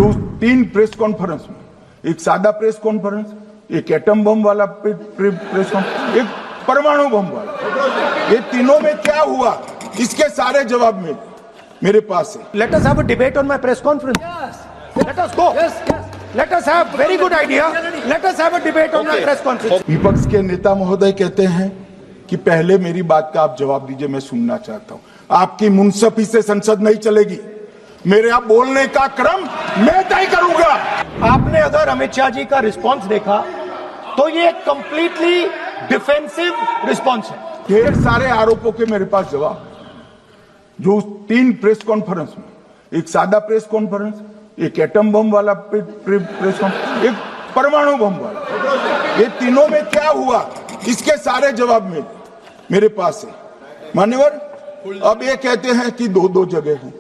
जो 3 press conference में, एक सादा प्रेस कॉन्फ्रेंस, एक एटम बम वाला प्रेस कॉन्फ्रेंस, एक परमाणु बम वाला, ये तीनों में क्या हुआ, इसके सारे जवाब में मेरे पास है। Let us have a debate on my press conference. Yes. Let us go. Yes. Let us have very good idea. Let us have a debate on my press conference. विपक्ष के नेता महोदय कहते हैं कि पहले मेरी बात का आप जवाब दीजिए, मैं सुनना चाहता हूं। आपकी मुंसफी से संसद नहीं चलेगी, मेरे आप बोलने का क्रम मैं तय करूंगा। आपने अगर अमित शाह जी का रिस्पांस देखा तो ये कंप्लीटली डिफेंसिव रिस्पांस है। ढेर सारे आरोपों के मेरे पास जवाब, जो 3 प्रेस कॉन्फ्रेंस में, एक सादा प्रेस कॉन्फ्रेंस, एक एटम बम वाला प्रेस कॉन्फ्रेंस, एक परमाणु बम वाला, ये तीनों में क्या हुआ, इसके सारे जवाब में मेरे पास है। मान्यवर, अब ये कहते हैं कि 2-2 जगह है,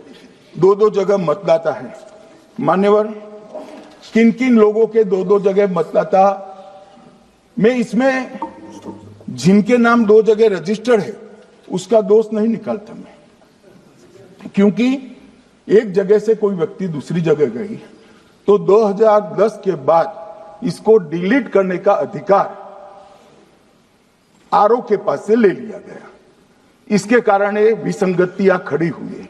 2-2 जगह मतदाता है। मान्यवर, किन किन लोगों के 2-2 जगह मतदाता, मैं इसमें जिनके नाम 2 जगह रजिस्टर्ड है उसका दोष नहीं निकालता मैं, क्योंकि एक जगह से कोई व्यक्ति दूसरी जगह गई तो 2010 के बाद इसको डिलीट करने का अधिकार आरओ के पास से ले लिया गया। इसके कारण ये विसंगतियां खड़ी हुई है।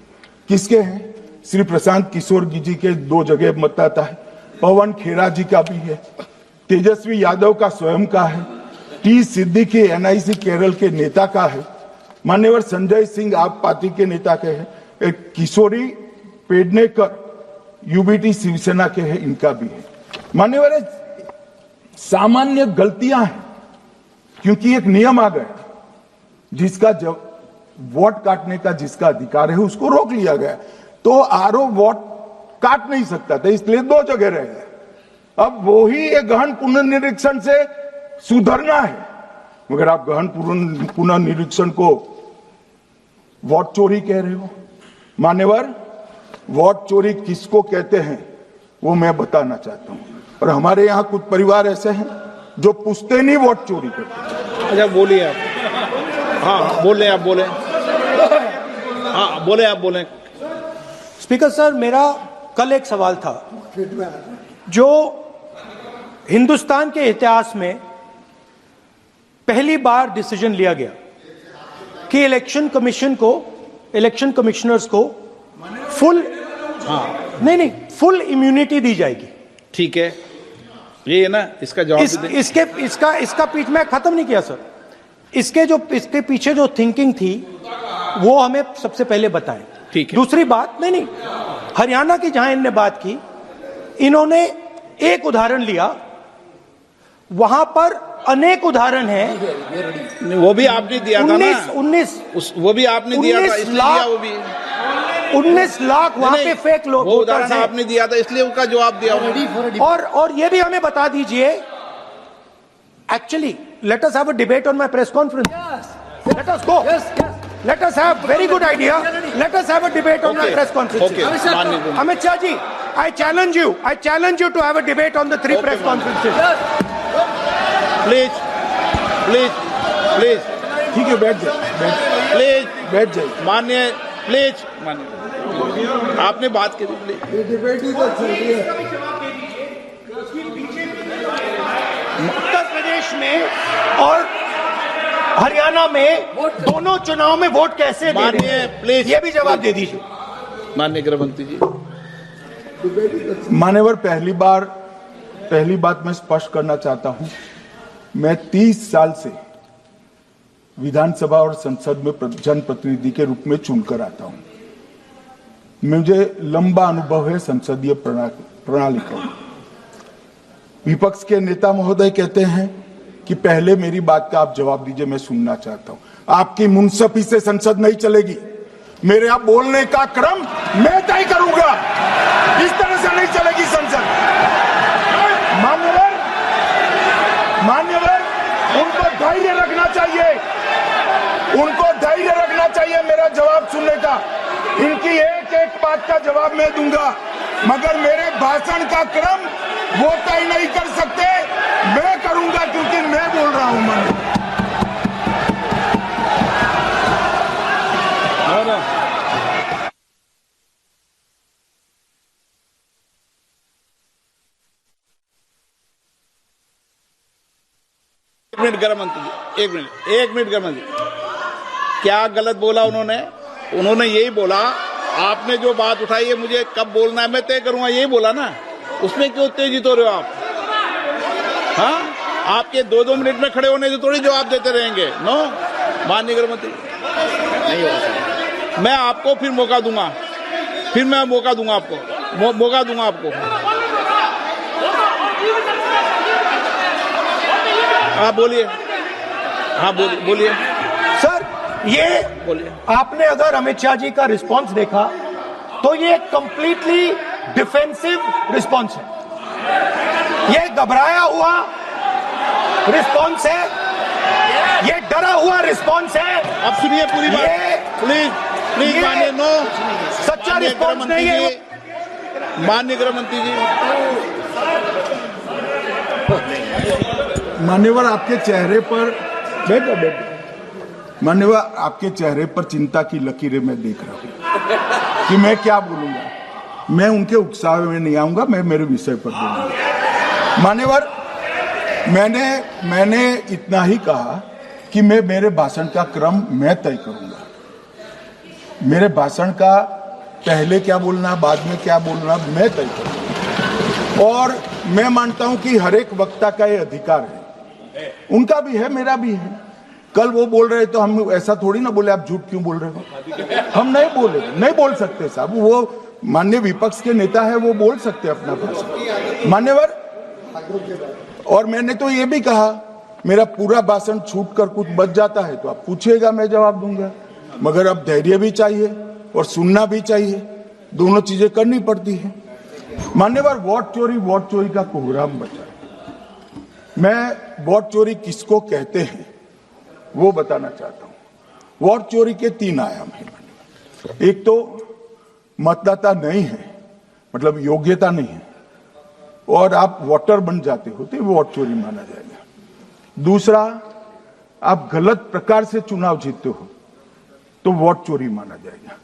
किसके हैं? श्री प्रशांत किशोर जी के 2 जगह मतदाता है, पवन खेरा जी का भी है, तेजस्वी यादव का स्वयं का है, टी सिद्दीकी एनआईसी केरल के नेता का है, मान्यवर संजय सिंह आप पार्टी के नेता के हैं, एक किशोरी पेडनेकर यूबीटी शिवसेना के हैं, इनका भी है। मान्यवर, सामान्य गलतियां हैं, क्योंकि एक नियम आ गया, जिसका वोट काटने का जिसका अधिकार है उसको रोक लिया गया, तो आरओ वोट काट नहीं सकता था, इसलिए 2 जगह रह गए। अब वो ही एक गहन पुनर्निरीक्षण से सुधरना है, मगर आप गहन पुनर्निरीक्षण को वोट चोरी कह रहे हो। मान्यवर, वोट चोरी किसको कहते हैं वो मैं बताना चाहता हूं, और हमारे यहां कुछ परिवार ऐसे हैं जो पूछते नहीं वोट चोरी करते। अच्छा, बोलिए आप। हाँ, बोले आप, बोले। हाँ, बोले आप, बोले। स्पीकर सर, मेरा कल एक सवाल था, जो हिंदुस्तान के इतिहास में पहली बार डिसीजन लिया गया कि इलेक्शन कमिश्नर्स को फुल फुल इम्यूनिटी दी जाएगी। ठीक है, ये है ना, इसका जवाब इसका पीछ में खत्म नहीं किया सर। इसके पीछे जो थिंकिंग थी वो हमें सबसे पहले बताएं। ठीक है। दूसरी बात, नहीं, हरियाणा की जहां इन्होंने बात की, इन्होंने एक उदाहरण लिया, वहां पर अनेक उदाहरण हैं। वो भी आपने दिया था ना, 19 वो भी आपने दिया था, इसलिए दिया वो भी। 19 लाख वहां पे फेक लोग, वो उदाहरण आपने दिया था, इसलिए उसका जवाब दिया। और ये भी हमें बता दीजिए, actually let us have a debate on my press conference. Let us go. Let us have very good idea. Let us have a debate on my press conference. Amit Shah ji, I challenge you to have a debate on the 3 press conferences. Please. ठीक है, बैठ जाइए, बैठ जाइए। माननीय, please, माननीय, आपने बात की, प्लीज। उत्तर प्रदेश में और हरियाणा में दोनों चुनाव में वोट कैसे दे रहे हैं, प्लीज, ये भी जवाब दे दीजिए। माननीय गृहमंत्री जी। मान्यवर, पहली बात मैं स्पष्ट करना चाहता हूं, मैं 30 साल से विधानसभा और संसद में जनप्रतिनिधि के रूप में चुनकर आता हूं। मुझे लंबा अनुभव है संसदीय प्रणाली का। विपक्ष के नेता महोदय कहते हैं कि पहले मेरी बात का आप जवाब दीजिए, मैं सुनना चाहता हूं। आपकी मुंसफी से संसद नहीं चलेगी, मेरे आप बोलने का क्रम मैं तय करूंगा, इस तरह से नहीं चलेगी संसद। मान्यवर, उनको धैर्य रखना चाहिए, मेरा जवाब सुनने का। इनकी एक बात का जवाब मैं दूंगा, मगर मेरे भाषण का क्रम वो तय नहीं कर सकते, मैं करूंगा, क्योंकि मैं बोल रहा हूं। एक मिनट गृह मंत्री जी, एक मिनट गृह मंत्री, क्या गलत बोला उन्होंने? उन्होंने यही बोला, आपने जो बात उठाई है मुझे कब बोलना है मैं तय करूंगा, यही बोला ना। उसमें क्यों उत्तेजित हो रहे हो आप? हाँ, आपके 2-2 मिनट में खड़े होने से थोड़ी जवाब देते रहेंगे। नो, माननीय गृह मंत्री नहीं होगा। मैं आपको फिर मौका दूंगा, मैं मौका दूंगा आपको, मौका दूंगा आपको। हाँ बोलिए, हाँ बोलिए सर, ये बोलिए। आपने अगर अमित शाह जी का रिस्पांस देखा तो ये कंप्लीटली डिफेंसिव रिस्पांस है। ये घबराया हुआ रिस्पांस है, ये डरा हुआ रिस्पांस है। अब सुनिए पूरी बात, प्लीज मानिए। नो, सच्चा रिस्पांस नहीं है। माननीय गृह मंत्री जी, मान्यवर आपके चेहरे पर बैठो मान्यवर आपके चेहरे पर चिंता की लकीरें मैं देख रहा हूं कि मैं क्या बोलूंगा। मैं उनके उकसावे में नहीं आऊंगा, मैं मेरे विषय पर बोलूंगा। मान्यवर, मैंने इतना ही कहा कि मैं मेरे भाषण का क्रम मैं तय करूंगा। मेरे भाषण का पहले क्या बोलना, बाद में क्या बोलना, मैं तय करूंगा। और मैं मानता हूं कि हर एक वक्ता का ये अधिकार है, उनका भी है, मेरा भी है। कल वो बोल रहे तो हम ऐसा थोड़ी ना बोले आप झूठ क्यों बोल रहे हो। हम नहीं बोले, नहीं बोल सकते साहब। वो माननीय विपक्ष के नेता है, वो बोल सकते अपना भाषण। मान्यवर, और मैंने तो ये भी कहा मेरा पूरा भाषण छूट कर कुछ बच जाता है तो आप पूछिएगा, मैं जवाब दूंगा। मगर अब धैर्य भी चाहिए और सुनना भी चाहिए, दोनों चीजें करनी पड़ती है। मान्यवर, वोट चोरी का कोहराम बचा। मैं वोट चोरी किसको कहते हैं वो बताना चाहता हूं। वोट चोरी के 3 आयाम हैं। एक तो मतदाता नहीं है, मतलब योग्यता नहीं है, और आप वोटर बन जाते हो तो वोट चोरी माना जाएगा। दूसरा, आप गलत प्रकार से चुनाव जीतते हो तो वोट चोरी माना जाएगा।